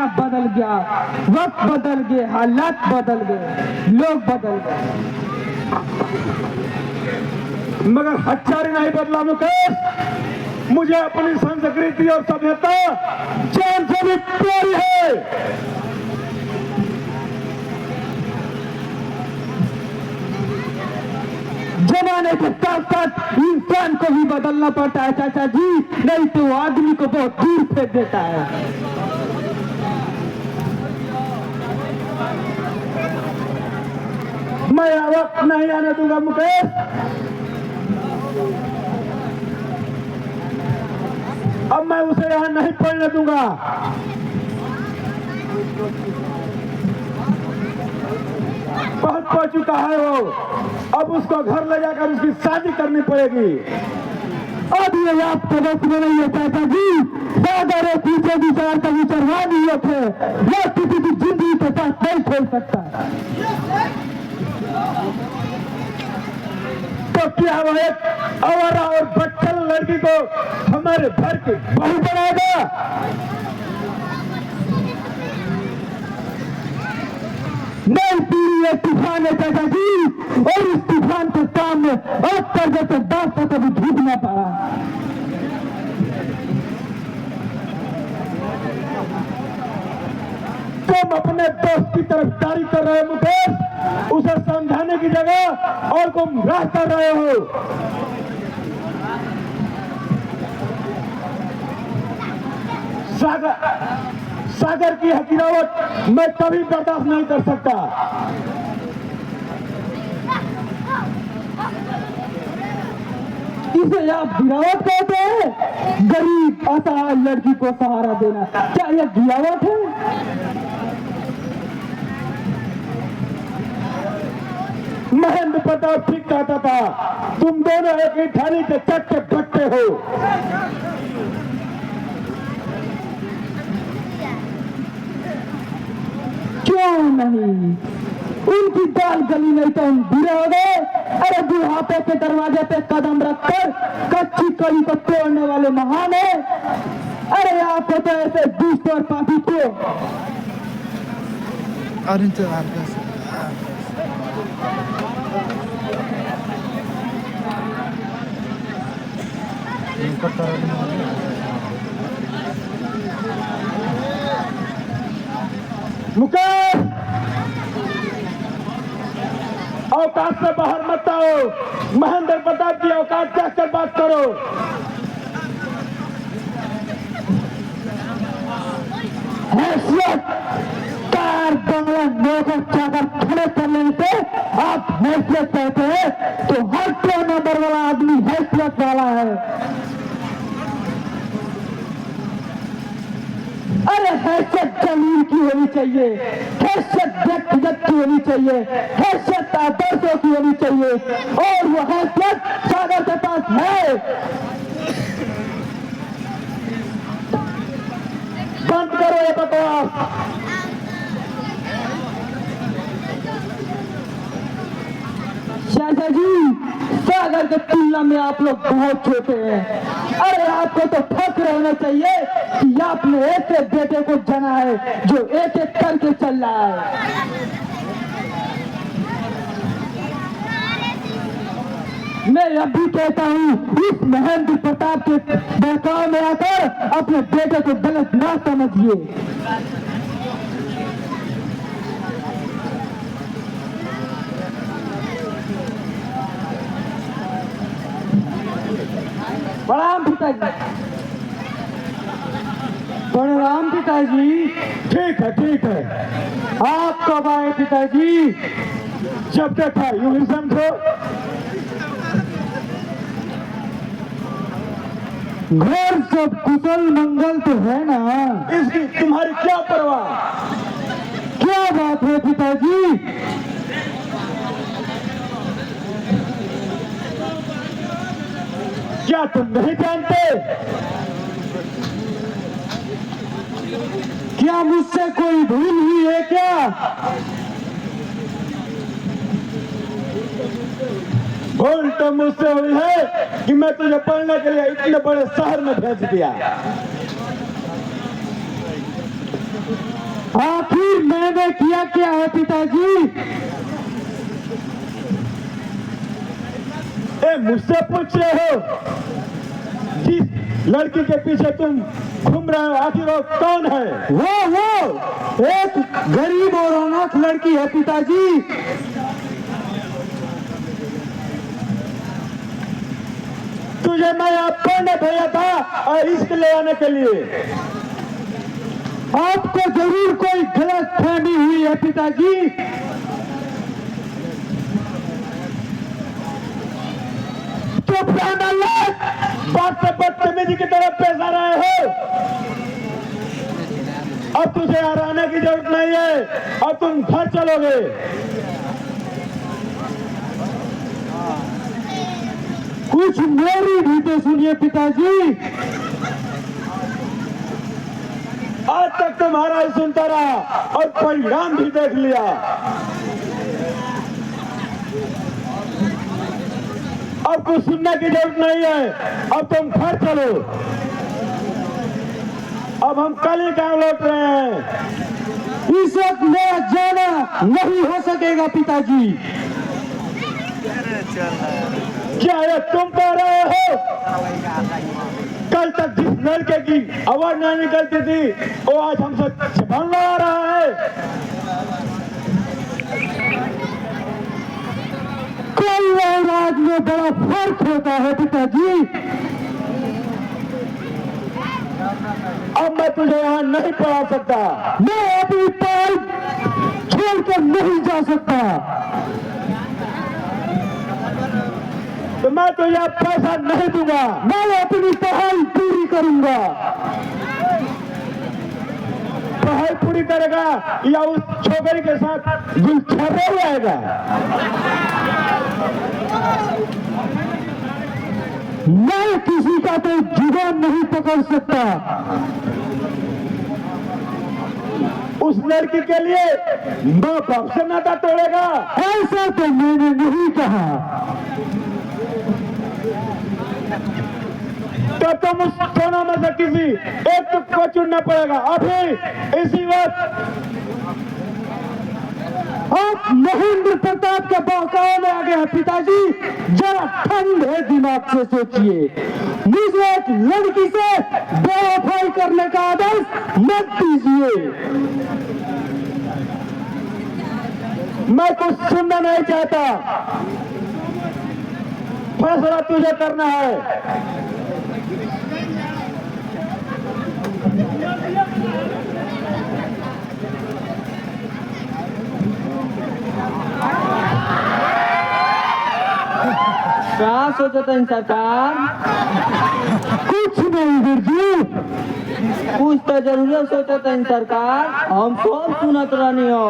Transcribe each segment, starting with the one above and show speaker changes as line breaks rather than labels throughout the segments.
दुनिया बदल गया, वक्त बदल गए, हालात बदल गए, लोग बदल गए,
मगर हत्यारे नहीं बदला मुकेश। मुझे अपनी संस्कृति और सभ्यता जान से भी प्यारी है।
जमाने के साथ साथ इंसान को भी बदलना पड़ता है चाचा जी, नहीं तो आदमी को बहुत दूर फेंक देता है।
मैं वक्त नहीं आने दूंगा मुकेश। अब मैं उसे यहां नहीं पढ़ने दूंगा। बहुत पढ़ चुका है वो, अब उसको घर ले जाकर उसकी शादी करनी पड़ेगी।
अब ये आपको वक्त में नहीं है चाचा जी, सागर पीछे विचार का विचारवान युवक है, वह किसी की जिंदगी के साथ नहीं खेल सकता।
तो क्या वह एक आवारा और बच्चल लड़की को हमारे घर के बहू बनाएगा?
नई पीढ़ी एक तूफान है चाचा जी, और इस तूफान के सामने अब तक जैसे दास्ता कभी झूठना पड़ा।
तुम अपने दोस्त की तरफदारी कर रहे हो मुकेश, उसे समझाने की जगह और तुम राह कर रहे हो। सागर की गिरावट मैं कभी बर्दाश्त नहीं कर सकता।
इसे आप गिरावट कहते हैं? गरीब असहाय लड़की को सहारा देना, क्या यह गिरावट है?
महेंद्र प्रताप ठीक कहता था, तुम दोनों एक ही थाली के चट्टे बट्टे हो।
क्यों नहीं? उनकी दाल गली नहीं तो हम बुरे हो गए। अरे बुढ़ापे के दरवाजे पे कदम रखकर कच्ची कली को तोड़ने वाले महान है। अरे आपको तो ऐसे दुष्ट और पापी को
मुकेश, औकात से बाहर मत आओ। महेंद्र प्रताप की औकात जाकर बात करो।
हैसियत कार बंगला नौकर चाकर खड़े कर लेने से आप हैसियत कहते हैं, तो हर 2 नंबर वाला आदमी हैसियत वाला है। अरे हैसियत जमीन की होनी चाहिए, हैसियत व्यक्तिगत की होनी चाहिए, हैसियत आदर्शों की होनी चाहिए, और वो हैसियत सागर के पास है।
बंद करो ये बकवास।
चाचा जी, सागर के तुलना में आप लोग बहुत छोटे हैं। अरे आपको तो फख्र होना चाहिए कि आपने ऐसे बेटे को जना है जो एक एक करके चल रहा है। मैं अभी कहता हूँ, इस महेंद्र प्रताप के बहकाव में आकर अपने बेटे को गलत ना समझिए। प्रणाम पिताजी। प्रणाम पिताजी।
ठीक है।
आप कब आए पिताजी?
जब देखा यूं ही समझो।
घर सब कुशल मंगल तो है ना?
इसकी तुम्हारी क्या परवाह?
क्या बात है पिताजी?
क्या तुम नहीं जानते?
क्या मुझसे कोई भूल हुई है क्या?
भूल तो मुझसे हुई है कि मैं तुझे पढ़ने के लिए इतने बड़े शहर में भेज दिया।
किया क्या है पिताजी?
मुझसे पूछ रहे हो? जिस लड़की के पीछे तुम घूम रहे हो आखिर वो कौन है?
वो एक गरीब और अनाथ लड़की है पिताजी।
तुझे मैं आपको ने भेजा था और इसको ले आने के लिए।
आपको जरूर कोई गलत फहमी हुई है पिताजी।
चुप रहना लायक, बात से बदतमीजी की तरफ पेश आ रहे हो। अब तुझे यहाँ रहने की जरूरत नहीं है, अब तुम घर चलोगे।
कुछ मेरी भी तो सुनिए पिताजी।
आज तक तुम्हारा ही सुनता रहा और परिणाम भी देख लिया। अब कुछ सुनने की जरूरत नहीं है, अब तुम घर चलो। अब हम कल ही गाँव लौट रहे हैं।
इस वक्त मेरा जाना नहीं हो सकेगा पिताजी।
क्या ये तुम कह रहे हो? कल तक जिस लड़के की आवाज नहीं निकलती थी वो आज हमसे छपान लगा रहा है।
कल और आज में बड़ा फर्क होता है पिताजी।
अब मैं तुझे यहाँ नहीं पढ़ा सकता।
मैं अपनी पढ़ाई छोड़कर नहीं जा सकता।
तो मैं तुझे पैसा नहीं दूंगा।
मैं अपनी पढ़ाई पूरी करूंगा।
पढ़ाई पूरी करेगा या उस छोकरी के साथ गुलछर्रे जाएगा?
मैं किसी का तो जुगाड़ नहीं पकड़ सकता।
उस लड़की के लिए माँ बाप से नाता तोड़ेगा?
ऐसा तो मैंने नहीं कहा।
तो तुम उस दोनों में से किसी एक को चुनना पड़ेगा अभी इसी वक्त।
आप महेंद्र प्रताप के बहकावे में आ गए हैं पिताजी। जरा ठंडे दिमाग से सोचिए। मुझे एक लड़की से बेवफाई करने का आदेश मत दीजिए।
मैं कुछ सुनना नहीं चाहता। फैसला तुझे करना है।
क्या सोचत है सरकार?
कुछ नहीं बिरजू।
कुछ तो जरूर सोचत है सरकार। हम सब सुनत रहनी हो।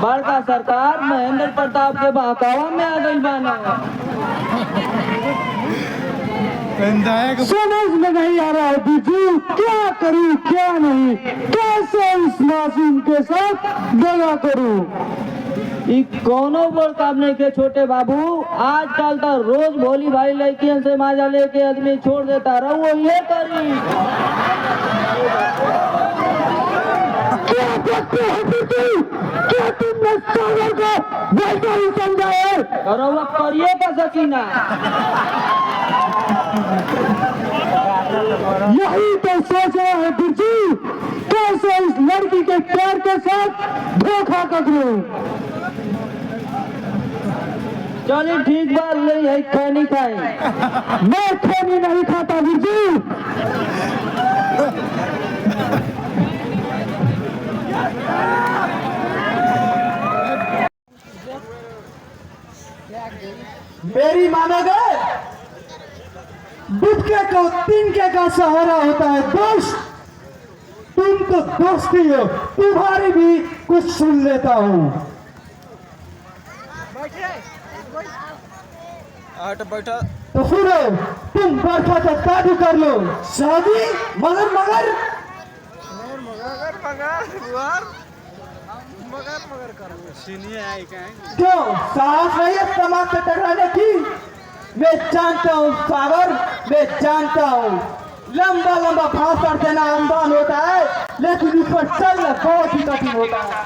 बड़का सरकार महेंद्र प्रताप के बहकावा में आ गई बाना।
समझ में नहीं आ रहा है बिरजू। क्या करूं क्या नहीं, कैसे इस मासूम के साथ दगा करूं।
ई कोनो बड़ काम नहीं के छोटे बाबू। आजकल तो रोज भोली भाई लड़कियन से माजा लेके आदमी छोड़ देता। रहो ये करी।
क्या करते हो बिरजू? क्या तुमने सागर को वैसा ही समझा है?
रहुआ करिए का सकीना।
यही तो सोच रहा है बिरजू। कैसे इस लड़की के प्यार के साथ धोखा कर दूं।
चलिए ठीक बात नहीं है, खैनी खाई।
मैं खैनी नहीं खाता बिरजू। मेरी मानोगे? बुटके को तिनके का सहारा होता है दोस्त। तुम तो दोस्ती हो, तुम्हारी भी कुछ सुन लेता हूँ।
बैठा
तो सुनो, तुम बैठा तो शादी कर लो। शादी? मगर मगर क्यों? साहस नहीं है समाज से टकराने की? मैं जानता हूँ सागर, मैं जानता हूँ। लंबा लंबा भाषण देना आसान होता है, लेकिन इस पर चलना बहुत ही कठिन होता है।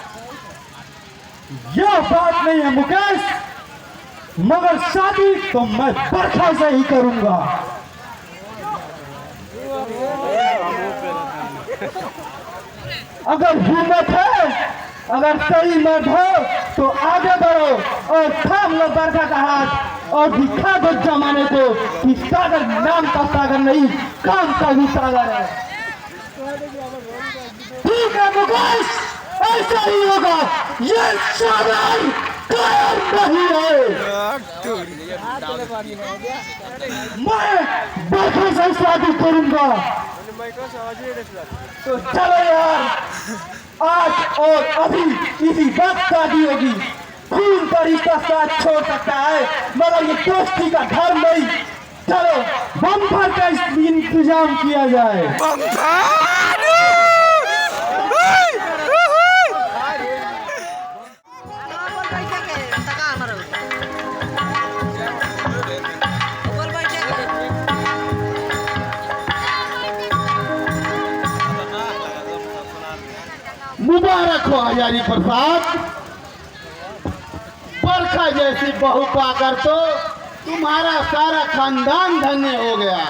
यह बात नहीं है मुकेश, मगर शादी तो मैं बरखा से ही करूंगा। अगर हिम्मत है, अगर सही मर्द हो तो आगे बढ़ो और थाम लो बरखा का हाथ और दिखा दो जमाने को कि सागर नाम का सागर नहीं, काम का भी सागर है। ठीक है मुकेश, ऐसा ही होगा। ये सागर कायम नहीं है। मैं बरखा से शादी करूंगा। तो चलो यार, आज और अभी इसी वक्त शादी होगी। खून का रिश्ता साथ छोड़ सकता है मगर ये दोस्ती का घर नहीं। चलो बम्पर का इंतजाम किया जाए।
मुबारक हो हजारी प्रसाद। बरखा जैसी बहू पाकर तो तुम्हारा सारा खानदान धन्य हो गया।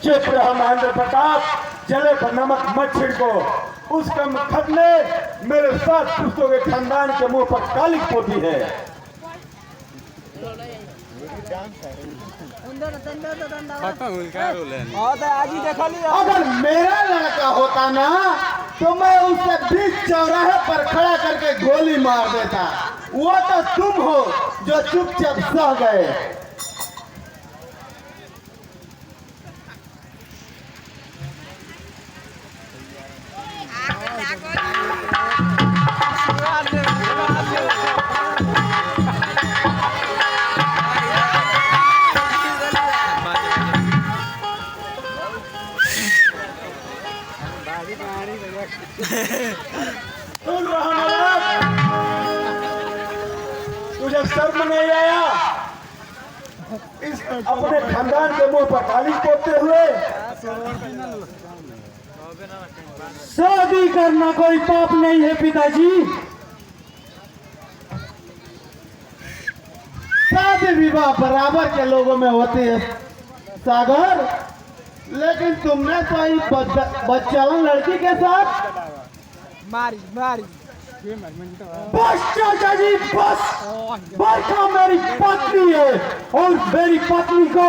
चुप रहा महेंद्र प्रताप, जले पर नमक मत छिड़को। उस कम खत ने मेरे 7 पुस्तों के खानदान के मुंह पर कालिक पोती है।
अगर मेरा लड़का होता ना तो मैं उसे बीच चौराहे पर खड़ा करके गोली मार देता। वो तो तुम हो जो चुपचाप सह गए।
सुन रहा नवाब, तुझे शर्म नहीं आया इस अपने खानदान के मुंह पर कालिक पोतते हुए? शादी करना कोई पाप नहीं है पिताजी।
शादी विवाह बराबर के लोगों में होती है सागर, लेकिन तुमने तो ही बच्चावन लड़की के साथ
बस चाचा जी बस। बरखा मेरी पत्नी है और मेरी पत्नी को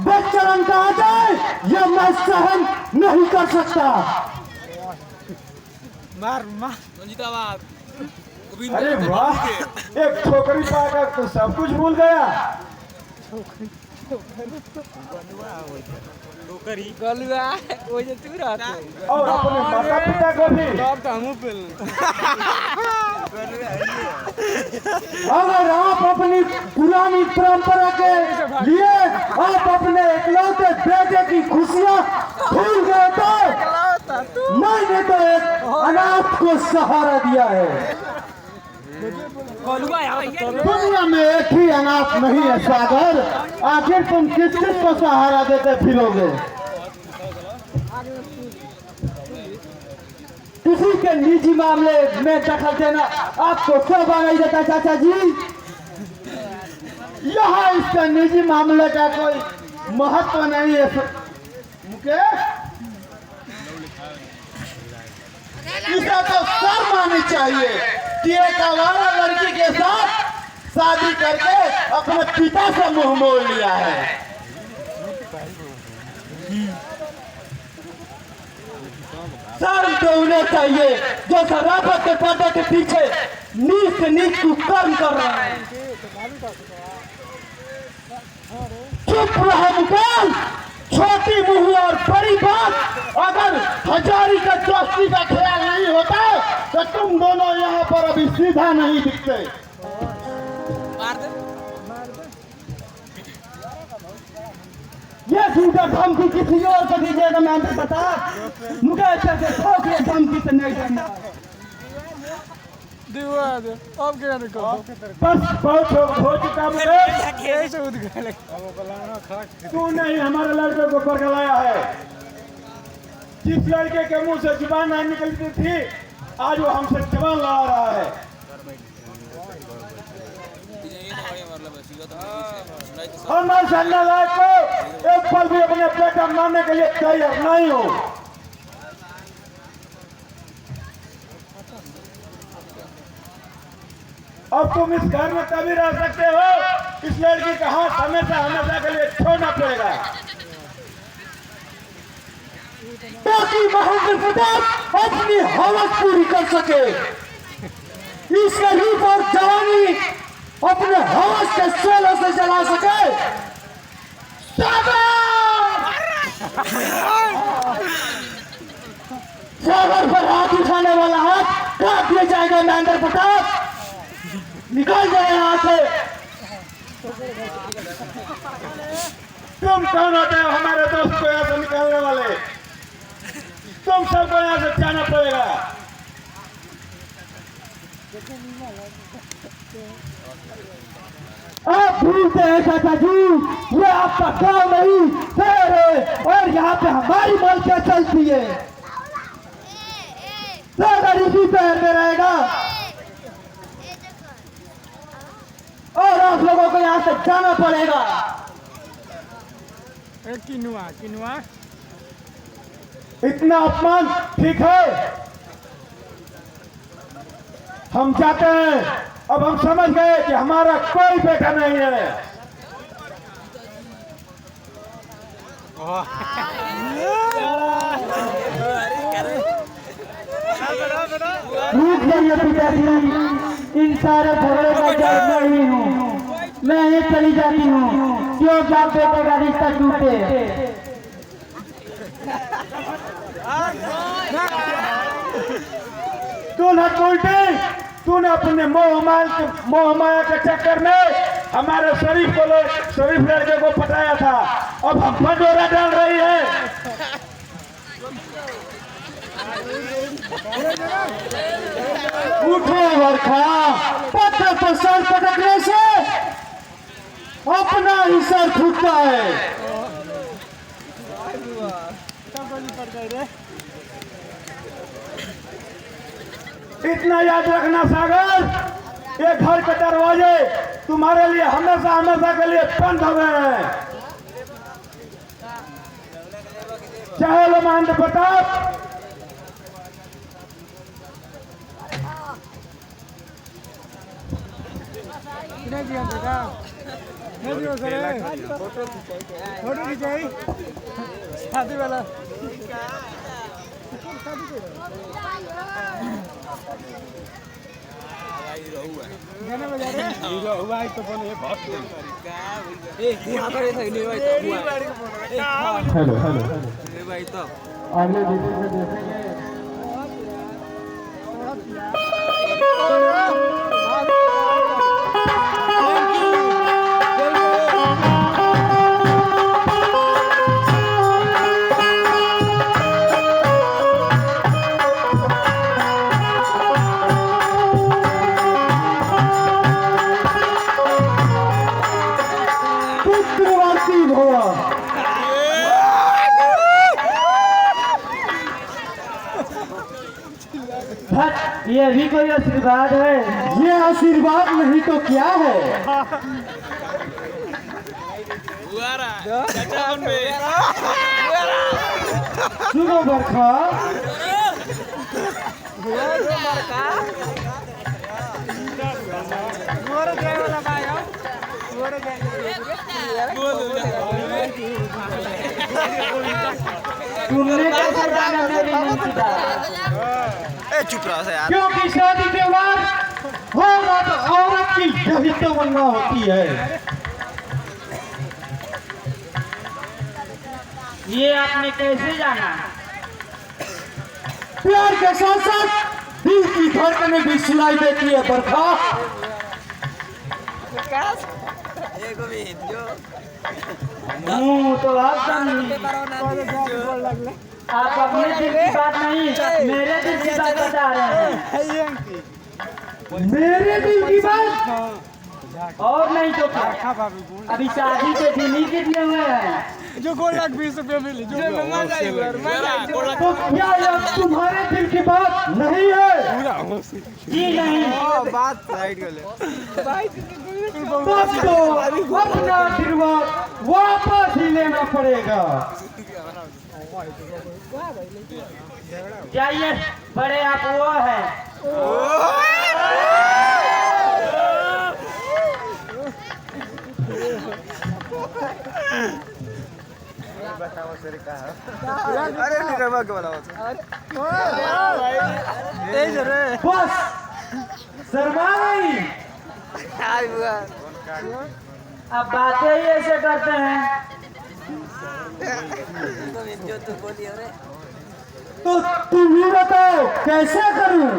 बच्चन कहा जाए यह मैं सहन नहीं कर सकता। अरे वाह, एक छोकरी पाकर तो सब कुछ भूल गया। और अपने माता पिता को भी। अगर आप अपनी पुरानी परंपरा के लिए आप अपने इकलौते बेटे की खुशियाँ भूल गए तो मैंने तो एक अनाथ को सहारा दिया है।
दुनिया में एक ही अनाथ नहीं है सागर, आखिर तुम किस किस को सहारा देते फिरोगे?
किसी के निजी मामले में दखल देना आपको शोभा नहीं देता चाचा जी।
यहाँ इसका निजी मामले का कोई महत्व नहीं है मुकेश। इसे तो शर्म आनी चाहिए कि एक आवारा लड़की के साथ शादी करके अपने पिता से मुंह मोड़ लिया है।
शर्म तो उन्हें चाहिए जो शराफत के पर्दे के पीछे नीच से नीच कुकर्म कर रहे हैं। चुप रहो मुकेश, छोटी मुंह और बड़ी बात। अगर हजारी का दोस्ती का ख्याल नहीं होता तो तुम दोनों यहाँ पर अभी सीधा नहीं दिखते। ये झूठा धमकी किसी और को दीजिएगा मैं बता। मुझे अच्छा से ठोक ये धमकी से नहीं देना। बस बहुत हो चुका मुझे। तूने ही हमारे लड़के को बरगलाया है। जिस लड़के के मुंह से जुबान नहीं निकलती थी
आज वो हमसे जवान लड़ा रहा है। और मैं सन्ना लायक को एक पल भी अपने बेटा मारने के लिए तैयार नहीं हूँ। अब तुम इस घर में कभी रह सकते हो, इस लड़की का हाथ हमेशा हमेशा के लिए छोड़ना पड़ेगा, ताकि महेंद्र प्रताप अपनी हवस पूरी कर सके। इसका रूप और जवानी अपने हवस के शोलों से जला सके। सागर पर हाथ उठाने वाला हाथ काट ले जाएगा महेंद्र प्रताप। निकल जाए यहाँ से। तुम कौन होते हो हमारे दोस्त को यहाँ से निकालने वाले? तुम सबको यहाँ से जाना पड़ेगा। आप भूलते हैं चाचा जी, ये आपका गांव नहीं शहर है और यहाँ पे हमारी मलकिया चलती है। सागर इसी शहर में रहेगा और आप लोगों को यहाँ से जाना पड़ेगा। किनुआ इतना अपमान ठीक है, हम जाते हैं। अब हम समझ गए कि हमारा कोई बेटा नहीं है।
रुक जाइए पिताजी, इन सारे झगड़े का जज नहीं हूँ, मैं ही चली जाती हूँ। क्यों क्या बेटे का रिश्ता टूटे?
तू न टूटे, तूने अपने मोह माया के चक्कर में हमारे शरीफ लड़के को पटाया था। अब हम पंडोरा डाल रही है। उठो वर्षा, पत्थर पर सर पटकने से अपना ही सर फूटता है। इतना याद रखना सागर, ये घर के दरवाजे तुम्हारे लिए हमेशा हमेशा के लिए बंद हो गए हैं। चाहे लो महेंद्र प्रताप,
फोटो खिंचाई शादी वाला। गाना बजा रहे हैं। हुआ है तो बोले बहुत
हेलो हेलो
भाई तो
आगे देखेंगे।
ये भी कोई आशीर्वाद है?
ये आशीर्वाद नहीं तो क्या है? सुनो बरखा,
तुमने कैसे जाना मेरी निश्चिता?
चुप रहो से यार।
क्योंकि शादी के बाद औरत की यही तमन्ना होती है।
ये आपने कैसे जाना?
प्यार के साथ साथ दिल की धड़कनें भी सुनाई देती है बरखा।
तो आप अपने दिल की बात नहीं, मेरे दिल की बात बता रहे हैं।
मेरे दिल की बात
और नहीं तो क्या? अभी शादी के दिन ही कितने हुए हैं?
जो 2,20,000 रुपया मिले जो
तो क्या यार तुम्हारे दिल की बात
नहीं है?
जी नहीं।
बात साइड कर ले
तब तो अपना आशीर्वाद वापस ही लेना पड़ेगा।
जाइए, बड़े आप वो है।
अरे निरमा के बताओ
बस शर्मा नहीं।
अब बातें ही ऐसे करते हैं।
तो तुम ही बताओ कैसे करूं?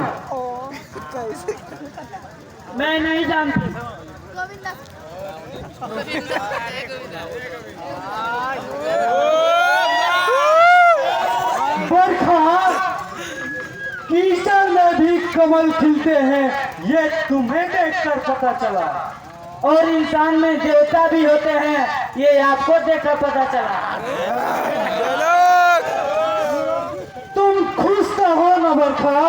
मैं नहीं जानती।
बरखा कीचड़ में भी कमल खिलते हैं, ये तुम्हें देखकर पता चला।
और इंसान में देवता भी होते हैं, ये आपको देखकर पता चला।
तुम खुश तो हो ना बरखा?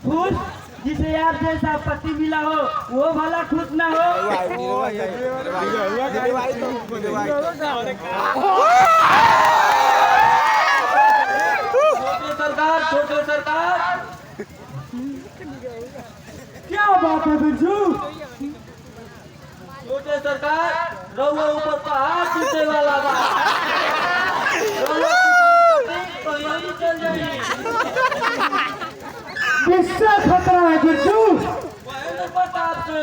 खुश? जिसे आप जैसा पति मिला हो वो भला खुश ना हो? छोटे सरकार
क्या बात है बिरजू?
छोटे सरकार, रउआ ऊपर पहाड़ टूटे वाला बा। रउआ तो यही चल जाई।
किससे खतरा है बिरजू?
महेंद्र प्रताप से।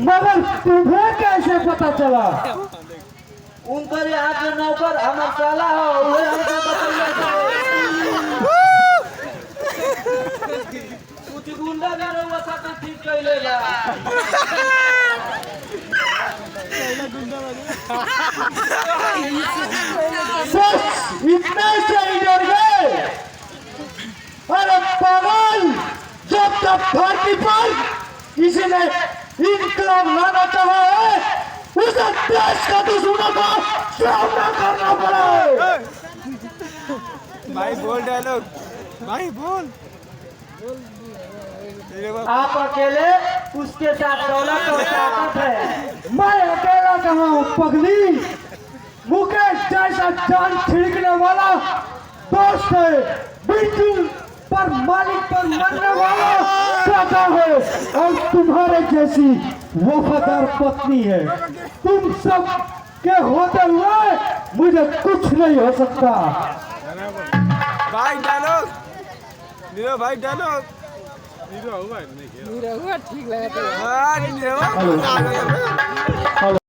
मगर तुम्हें कैसे पता चला?
उनकर यहाँ के नौकर हमर साला हो, उहे हमको बतैया था। कुछ गुंडा भी रउआ साथे ठीक कइले बा।
सच इतने से ही डर गए? अरे पागल, जब तक धरती पर किसी ने इनकलाब लाना चाहा है, उसे देश का दुश्मनों का सामना करना पड़ा है।
भाई बोल डायलॉग भाई बोल
आप अकेले उसके साथ दौलत और ताकत है।
मैं अकेला कहाँ हूँ पगली? मुकेश जैसा जान छिड़कने वाला दोस्त है, बिल्कुल पर मालिक पर मरने वाला काका है, और तुम्हारे जैसी वफादार पत्नी है। तुम सब के होते हुए मुझे कुछ नहीं हो सकता।
भाई डायलॉग नीरव भाई डायलॉग नीरव हुआ नहीं नीरव हुआ ठीक लगा तो हाँ नीरव